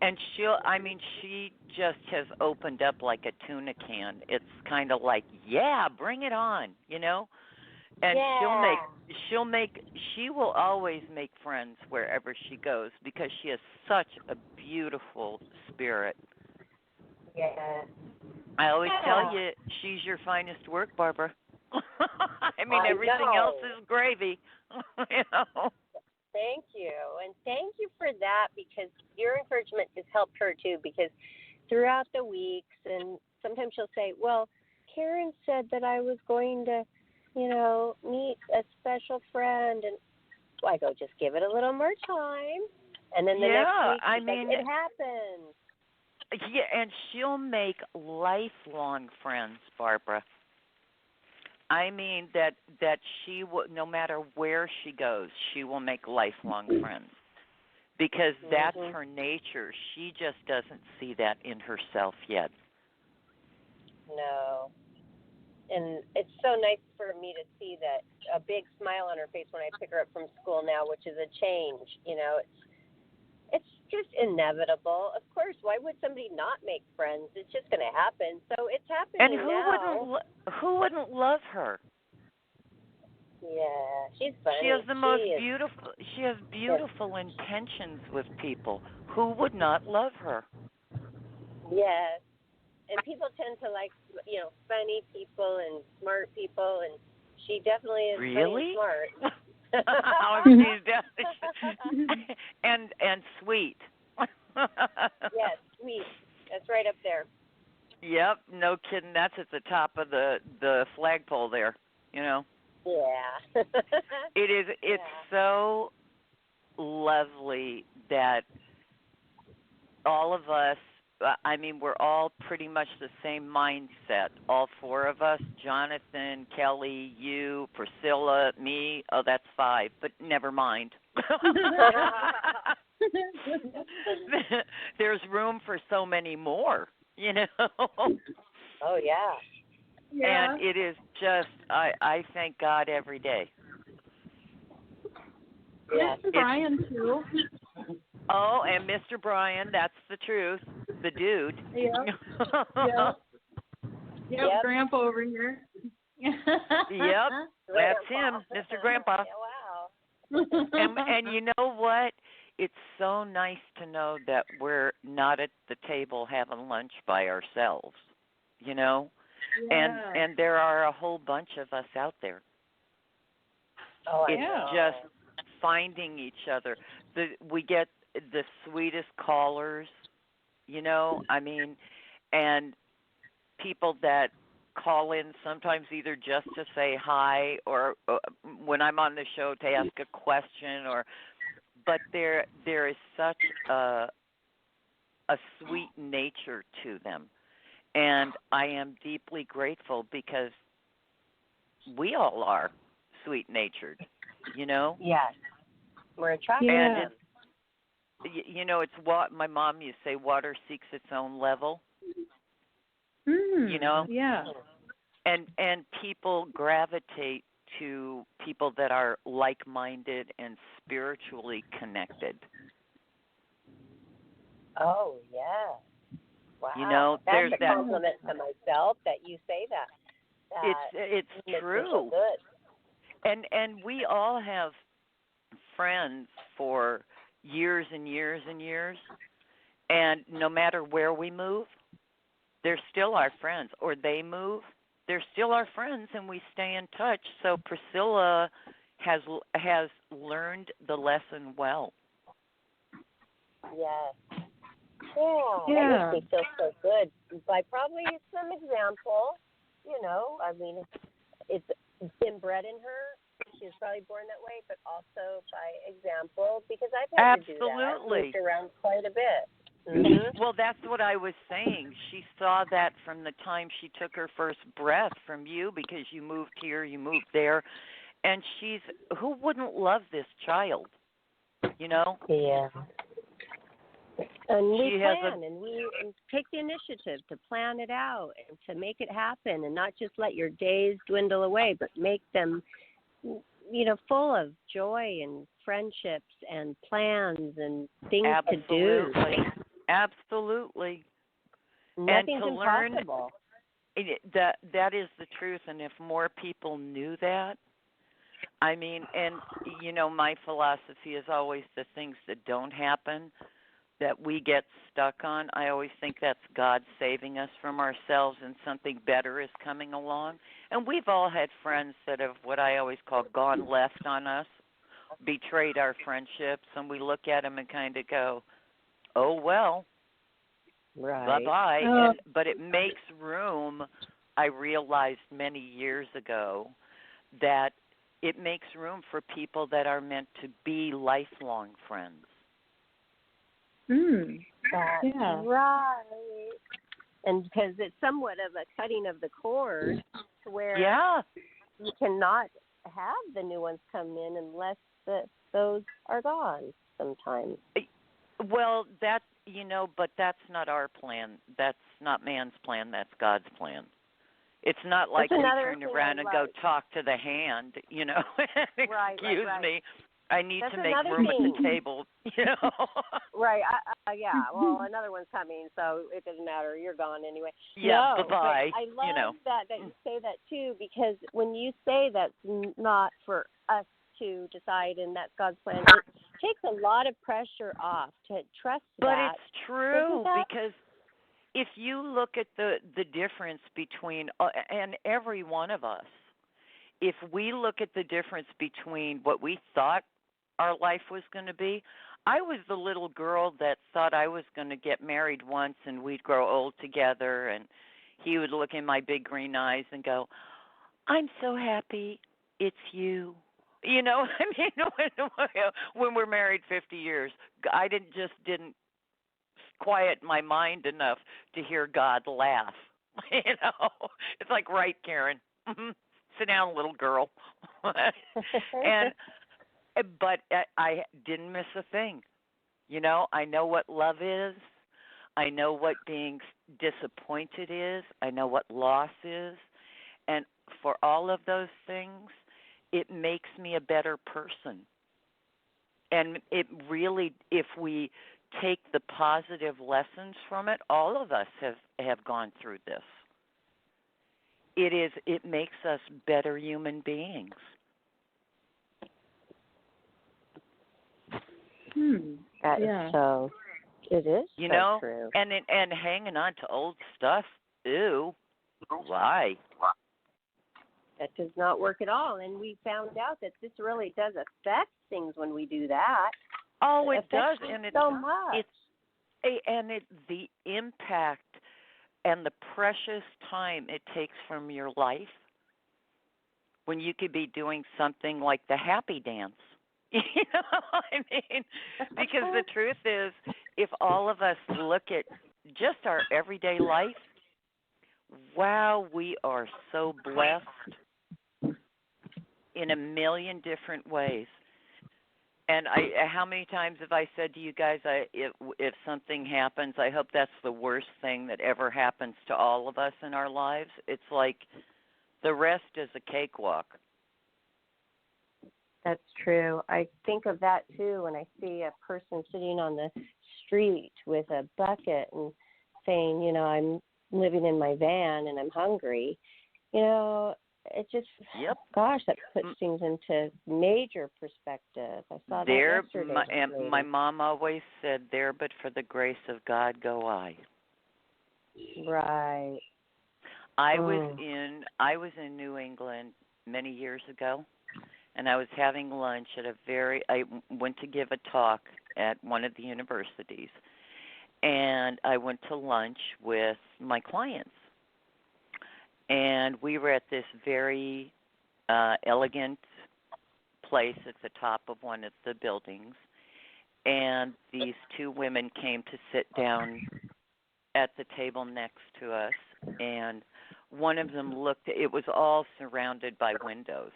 And she just has opened up like a tuna can. It's kind of like, yeah, bring it on, And she will always make friends wherever she goes, because she has such a beautiful spirit. Yeah. I always tell you, she's your finest work, Barbara. Everything else is gravy, Thank you. And thank you for that, because your encouragement has helped her too, because throughout the weeks, and sometimes she'll say, well, Karen said that I was going to, meet a special friend, and Well, I go, just give it a little more time. And then the Yeah, next week, I she's mean, like, it happens. yeah, and she'll make lifelong friends, Barbara. I mean that she will, no matter where she goes, she will make lifelong friends because that's her nature. She just doesn't see that in herself yet. No. And it's so nice for me to see that a big smile on her face when I pick her up from school now, which is a change. You know, it's just inevitable. Of course, why would somebody not make friends? It's just going to happen. So it's happening And now. who wouldn't love her? Yeah, she's funny. She has the most beautiful. She has beautiful intentions with people. Who would not love her? Yes, and people tend to like, funny people and smart people, and she definitely is really funny and smart. She's definitely and sweet. Yes, sweet. That's right up there. Yep, no kidding. That's at the top of the flagpole there. You know. Yeah. It is. It's so lovely that all of us. I mean, we're all pretty much the same mindset. All four of us: Jonathan, Kelly, you, Priscilla, me. Oh, that's 5. But never mind. There's room for so many more. You know. Oh yeah. And it is just, I thank God every day. Yeah. Mr. Brian, too. Oh, and Mr. Brian, that's the truth. The dude. Yep. Yep, Grandpa over here. Yep, that's him, Mr. Grandpa. Wow. And you know what? It's so nice to know that we're not at the table having lunch by ourselves, you know? Yeah. And there are a whole bunch of us out there. Oh, it's yeah. just finding each other. We get the sweetest callers, you know. I mean, and people that call in sometimes either just to say hi or when I'm on the show to ask a question, but there is such a sweet nature to them. And I am deeply grateful because we all are sweet-natured, you know? Yes. We're attracted. And it's what my mom used to say, water seeks its own level, you know? Yeah. And people gravitate to people that are like-minded and spiritually connected. Oh, yeah. Wow. You know, that's there's a compliment to myself that you say that. It's true. Good. And we all have friends for years and years and years, and no matter where we move, they're still our friends. Or they move, they're still our friends, and we stay in touch. So Priscilla has learned the lesson well. Yes. Yeah. That makes me feel so good. By probably some example, I mean, it's been bred in her. She was probably born that way, but also by example, because I've had to do that. I've moved around quite a bit. Mm-hmm. Well, that's what I was saying. She saw that from the time she took her first breath from you, because you moved here, you moved there, and who wouldn't love this child, you know? Yeah. And we plan, and we take the initiative to plan it out and to make it happen, and not just let your days dwindle away, but make them, full of joy and friendships and plans and things to do. Absolutely. Nothing's and to impossible. Learn that is the truth, and if more people knew that, I mean, and my philosophy is always the things that don't happen that we get stuck on. I always think that's God saving us from ourselves and something better is coming along. And we've all had friends that have, what I always call, gone left on us, betrayed our friendships, and we look at them and kind of go, oh, well, right. bye-bye. But it makes room, I realized many years ago, that it makes room for people that are meant to be lifelong friends. That's Yeah. right. And because it's somewhat of a cutting of the cord to where you cannot have the new ones come in unless those are gone sometimes. Well, that, but that's not our plan. That's not man's plan. That's God's plan. It's not like we turn around and go talk to the hand, Excuse me. I need to make room at the table, Right. Yeah. Well, another one's coming, so it doesn't matter. You're gone anyway. Yeah, no, bye-bye. I love that you say that, too, because when you say that's not for us to decide and that's God's plan, it takes a lot of pressure off to trust that. But it's true because if you look at the difference between, and every one of us, if we look at the difference between what we thought our life was going to be, I was the little girl that thought I was going to get married once and we'd grow old together, and he would look in my big green eyes and go, I'm so happy it's you. When we're married 50 years, I didn't quiet my mind enough to hear God laugh. It's like, right, Karen. Sit down, little girl. But I didn't miss a thing. I know what love is. I know what being disappointed is. I know what loss is. And for all of those things, it makes me a better person. And it really, if we take the positive lessons from it, all of us have gone through this. It makes us better human beings. That is so. It is so true. And hanging on to old stuff, ew, why? That does not work at all. And we found out that this really does affect things when we do that. Oh, it does, and it's so much. The impact and the precious time it takes from your life when you could be doing something like the happy dance. You know what I mean? Because the truth is, if all of us look at just our everyday life, wow, we are so blessed in a million different ways. And how many times have I said to you guys, if something happens, I hope that's the worst thing that ever happens to all of us in our lives. It's like the rest is a cakewalk. That's true. I think of that, too, when I see a person sitting on the street with a bucket and saying, I'm living in my van and I'm hungry. It just, gosh, that puts things into major perspective. I saw that yesterday. My mom always said, there but for the grace of God go I. Right. I was in New England many years ago, and I was having lunch at I went to give a talk at one of the universities, and I went to lunch with my clients. And we were at this very elegant place at the top of one of the buildings, and these two women came to sit down at the table next to us, and one of them it was all surrounded by windows,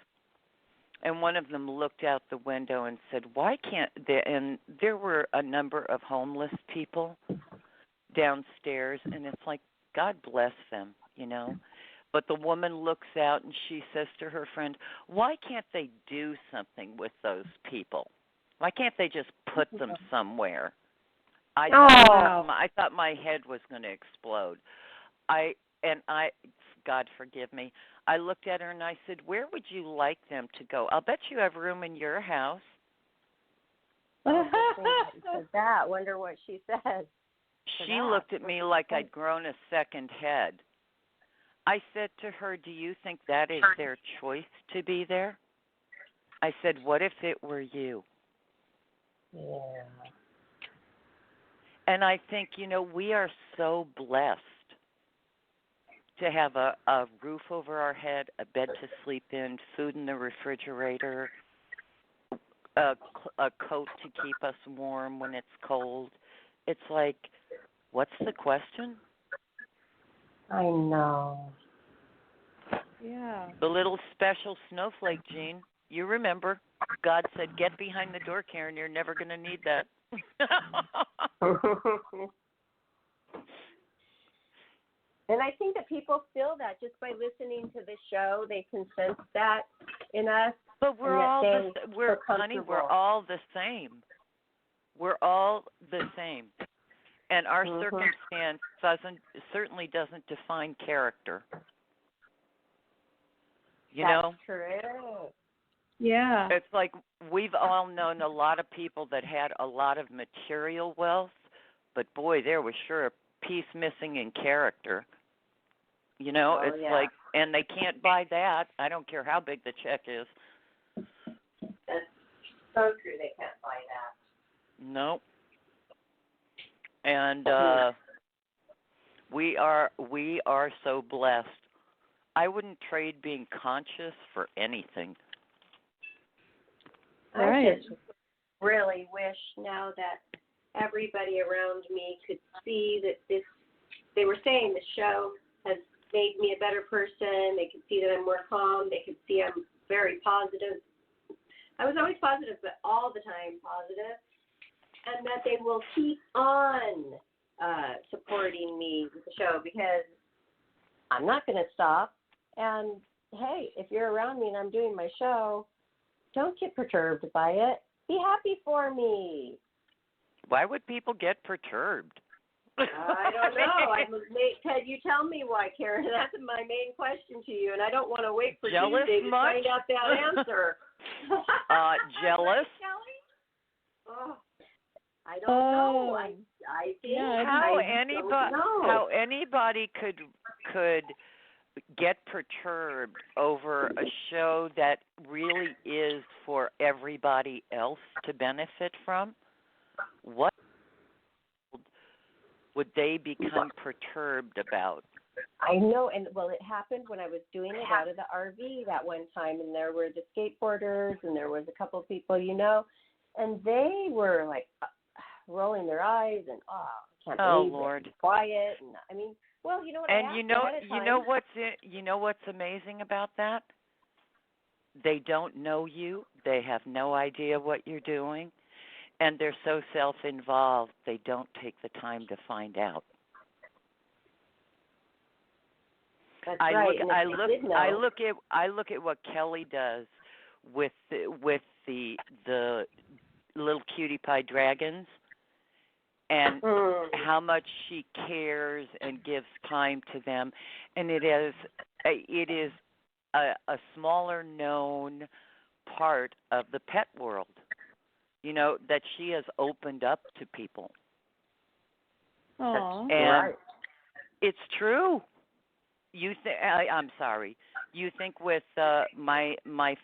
and one of them looked out the window and said, why can't and there were a number of homeless people downstairs, and it's like, God bless them, But the woman looks out and she says to her friend, why can't they do something with those people? Why can't they just put them somewhere? I thought my head was going to explode. God forgive me, I looked at her and I said, where would you like them to go? I'll bet you have room in your house. That. Wonder what she said. She looked at me like I'd grown a second head. I said to her, do you think that is their choice to be there? I said, what if it were you? Yeah. And I think, we are so blessed to have a roof over our head, a bed to sleep in, food in the refrigerator, a coat to keep us warm when it's cold. It's like, what's the question? I know. Yeah. The little special snowflake, Jean. You remember, God said, get behind the door, Karen. You're never going to need that. And I think that people feel that just by listening to the show, they can sense that in us. But we're all honey, we're all the same. We're all the same. And our circumstance certainly doesn't define character. That's true. Yeah. It's like we've all known a lot of people that had a lot of material wealth, but boy, there was sure a piece missing in character. It's like, and they can't buy that. I don't care how big the check is. That's so true. They can't buy that. No. And we are so blessed. I wouldn't trade being conscious for anything. I just really wish now that everybody around me could see that they were saying the show has made me a better person. They could see that I'm more calm. They could see I'm very positive. I was always positive, but all the time positive. And that they will keep on supporting me with the show because I'm not going to stop. And, hey, if you're around me and I'm doing my show, don't get perturbed by it. Be happy for me. Why would people get perturbed? I don't know. Ted, you tell me why, Karen. That's my main question to you, and I don't want to wait for Jealous Tuesday to much? find out that answer. Jealous? Kelly? Oh, I don't know. I think how anybody could get perturbed over a show that really is for everybody else to benefit from. What would they become perturbed about? I know, and it happened when I was doing it out of the RV that one time, and there were the skateboarders, and there was a couple of people, and they were like rolling their eyes, and I can't believe Lord, it. Quiet, and I mean, well, you know what? And you know what's amazing about that? They don't know you. They have no idea what you're doing. And they're so self-involved, they don't take the time to find out. That's right. I look at what Kelly does with the little cutie pie dragons, and how much she cares and gives time to them, and it is a smaller known part of the pet world. That she has opened up to people. Aww. And it's true. I'm sorry. You think with my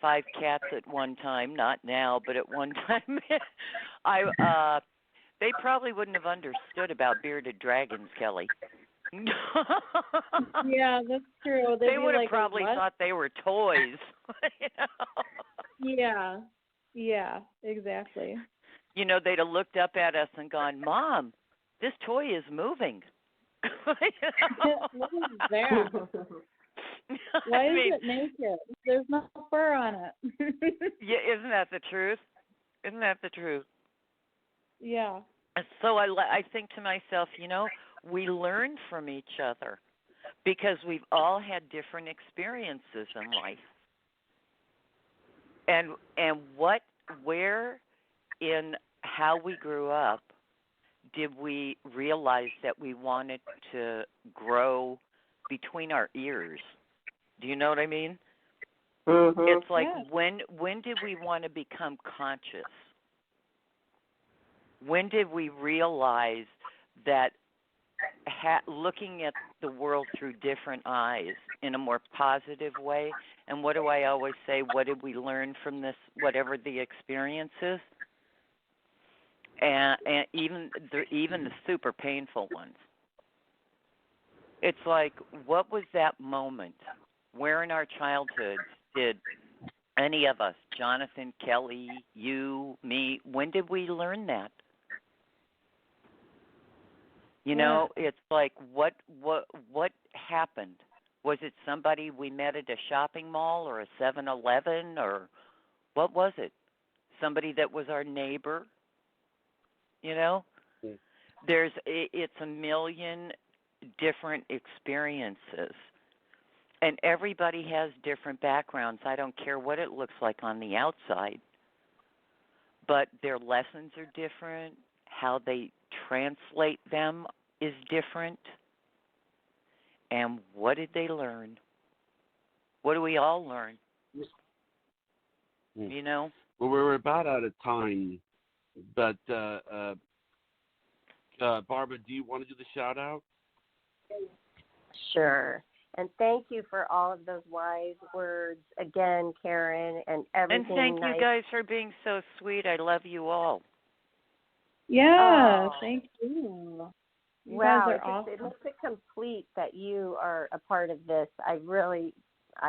5 cats at one time, not now, but at one time, they probably wouldn't have understood about bearded dragons, Kelly. Yeah, that's true. They would have probably thought they were toys. Yeah, exactly. They'd have looked up at us and gone, "Mom, this toy is moving." What is that? Why is it naked? There's no fur on it. Yeah, isn't that the truth? Isn't that the truth? Yeah. So I think to myself, we learn from each other because we've all had different experiences in life. And where in how we grew up did we realize that we wanted to grow between our ears? Do you know what I mean? Mm-hmm. It's like when did we want to become conscious? When did we realize that looking at the world through different eyes in a more positive way? And what do I always say? What did we learn from this, whatever the experience is? And even the super painful ones. It's like, what was that moment? Where in our childhoods did any of us, Jonathan, Kelly, you, me, when did we learn that? You know, it's like what happened? Was it somebody we met at a shopping mall or a 7-Eleven, or what was it? Somebody that was our neighbor? You know? It's a million different experiences. And everybody has different backgrounds. I don't care what it looks like on the outside. But their lessons are different. How they translate them is different. And what did they learn? What do we all learn? You know? Well, we're about out of time. But, Barbara, do you want to do the shout-out? Sure. And thank you for all of those wise words again, Karen, and everything. And thank nice. you guys for being so sweet. I love you all. Yeah, thank you. You wow, guys are awesome. It makes it complete that you are a part of this. I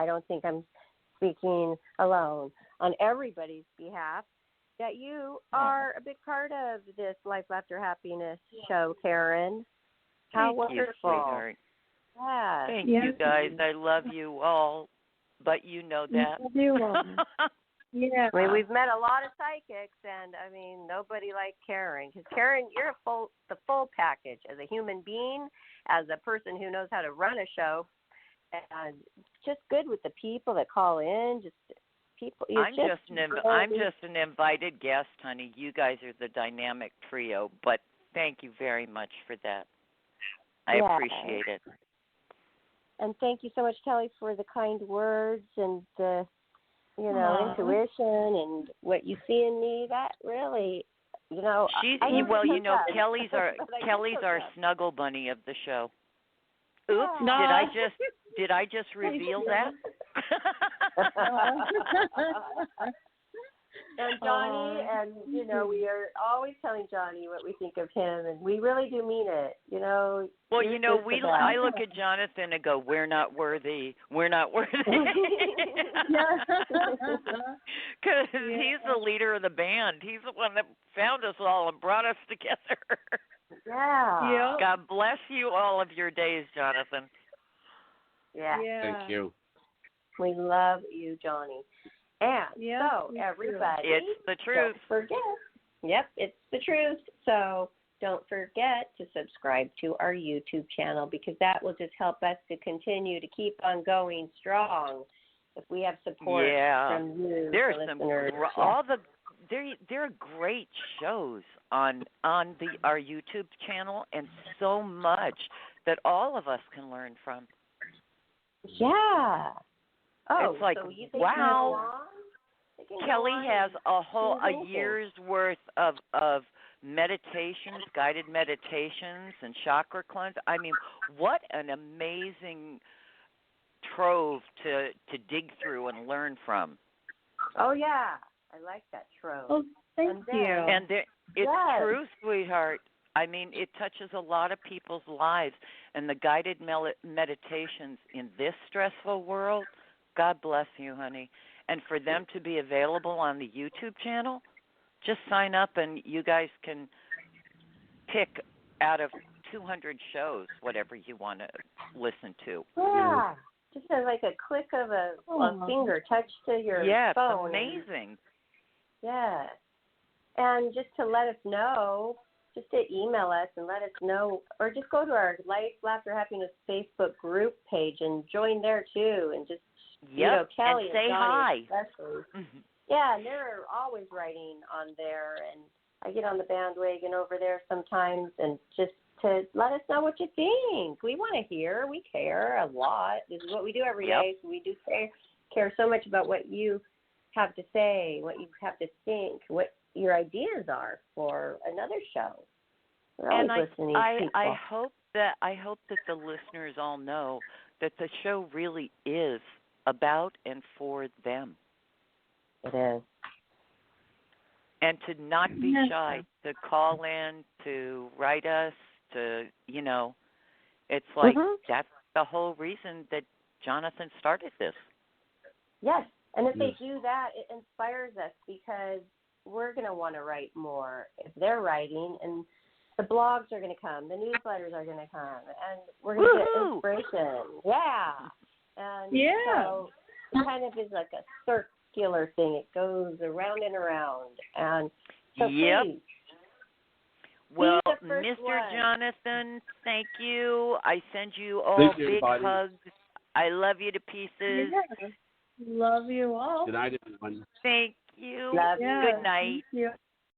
don't think I'm speaking alone on everybody's behalf, that you are a big part of this Life, Laughter, Happiness show, Karen. How Thank you, wonderful. sweetheart. Yeah. Thank you, guys. I love you all, but you know that. Yeah. I mean, we've met a lot of psychics, and I mean, nobody like Karen. Because Karen, you're the full package as a human being, as a person who knows how to run a show, and just good with the people that call in. Just people. I'm just an invited guest, honey. You guys are the dynamic trio, but thank you very much for that. I appreciate it. And thank you so much, Kelly, for the kind words and the, intuition and what you see in me. That really, Kelly's our snuggle bunny of the show. Oops, Yeah. did I just reveal that? And Johnny, and we are always telling Johnny what we think of him, and we really do mean it. Well, I look at Jonathan and go, "We're not worthy. We're not worthy," because he's the leader of the band. He's the one that found us all and brought us together. Yeah. God bless you all of your days, Jonathan. Yeah. Thank you. We love you, Johnny. And so, everybody, it's the truth. Don't forget. Yep, it's the truth. So don't forget to subscribe to our YouTube channel, because that will just help us to continue to keep on going strong. If we have support from you, there's the some listeners. there are great shows on our YouTube channel, and so much that all of us can learn from. Yeah. Oh, it's like, so you think wow. Kelly has a year's worth of meditations, guided meditations, and chakra cleanse. I mean, what an amazing trove to dig through and learn from. Oh yeah, I like that trove. Oh, thank you. And it's true, sweetheart. I mean, it touches a lot of people's lives, and the guided meditations in this stressful world. God bless you, honey. And for them to be available on the YouTube channel, just sign up and you guys can pick out of 200 shows whatever you want to listen to. Yeah, just like a click of a finger touch to your phone. Yeah, it's amazing. Yeah. And just to let us know, just to email us and let us know, or just go to our Life, Laughter, Happiness Facebook group page and join there too, and just Kelly and say Johnny hi. Especially. Yeah, and they're always writing on there, and I get on the bandwagon over there sometimes, and just to let us know what you think. We want to hear. We care a lot. This is what we do every day. So we do care so much about what you have to say, what you have to think, what your ideas are for another show. We're always listening to people. I hope that the listeners all know that the show really is about and for them. It is. And to not be shy, to call in, to write us, to, It's like Mhm. that's the whole reason that Jonathan started this. Yes, and if they Yes. do that, it inspires us because we're going to want to write more if they're writing, and the blogs are going to come, the newsletters are going to come, and we're going to get Woohoo! inspiration. Yeah. And Yeah. so it kind of is like a circular thing. It goes around and around. And so Yep. please, Well, be the first Mr. one. Jonathan, thank you. I send you all Thank you, big everybody. hugs. I love you to pieces. Yeah. Love you all. Good night, everyone. Thank you. Love Yeah. Good night. Thank you.